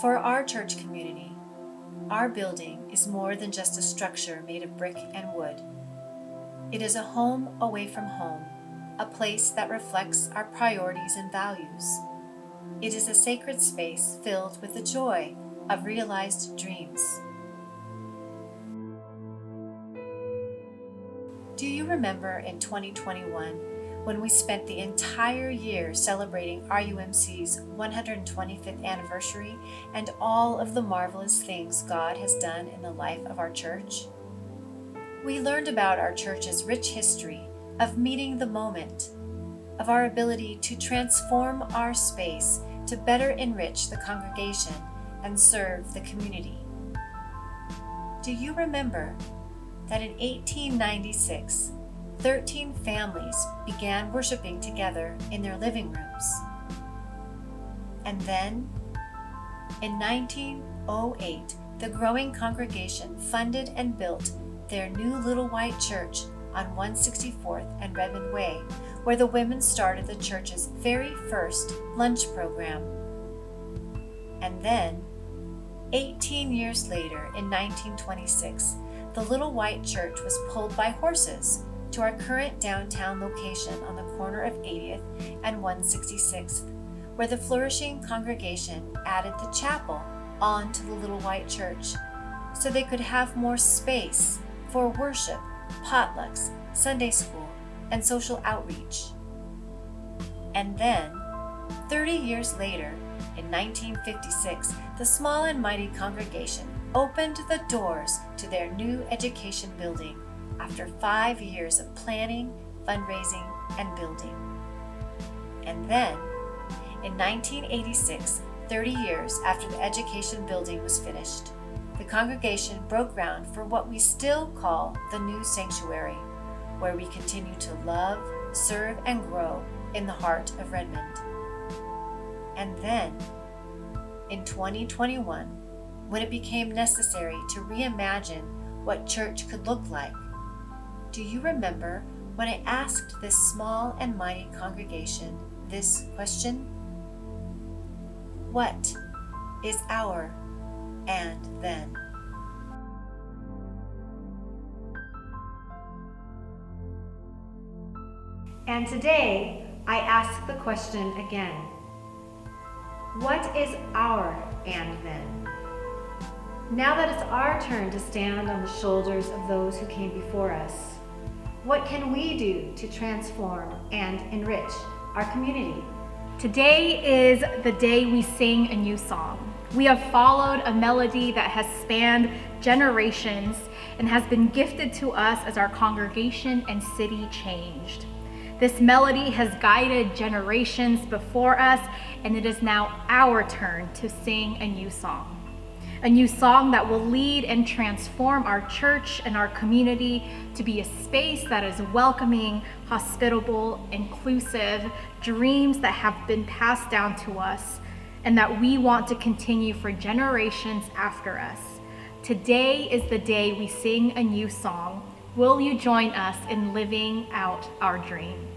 For our church community, our building is more than just a structure made of brick and wood. It is a home away from home, a place that reflects our priorities and values. It is a sacred space filled with the joy of realized dreams. Do you remember in 2021 when we spent the entire year celebrating RUMC's 125th anniversary and all of the marvelous things God has done in the life of our church? We learned about our church's rich history of meeting the moment, of our ability to transform our space to better enrich the congregation and serve the community. Do you remember that in 1896, 13 families began worshiping together in their living rooms? And then, in 1908, the growing congregation funded and built their new little white church on 164th and Redmond Way, where the women started the church's very first lunch program. And then, 18 years later, in 1926, the little white church was pulled by horses to our current downtown location on the corner of 80th and 166th, where the flourishing congregation added the chapel onto the little white church so they could have more space for worship, potlucks, Sunday school, and social outreach. And then, 30 years later, in 1956, the small and mighty congregation opened the doors to their new education building after 5 years of planning, fundraising, and building. And then, in 1986, 30 years after the education building was finished, the congregation broke ground for what we still call the new sanctuary, where we continue to love, serve, and grow in the heart of Redmond. And then, in 2021, when it became necessary to reimagine what church could look like, do you remember when I asked this small and mighty congregation this question? What is our and then? And today, I ask the question again. What is our and then? Now that it's our turn to stand on the shoulders of those who came before us, what can we do to transform and enrich our community? Today is the day we sing a new song. We have followed a melody that has spanned generations and has been gifted to us as our congregation and city changed. This melody has guided generations before us, and it is now our turn to sing a new song. A new song that will lead and transform our church and our community to be a space that is welcoming, hospitable, inclusive, dreams that have been passed down to us and that we want to continue for generations after us. Today is the day we sing a new song. Will you join us in living out our dream?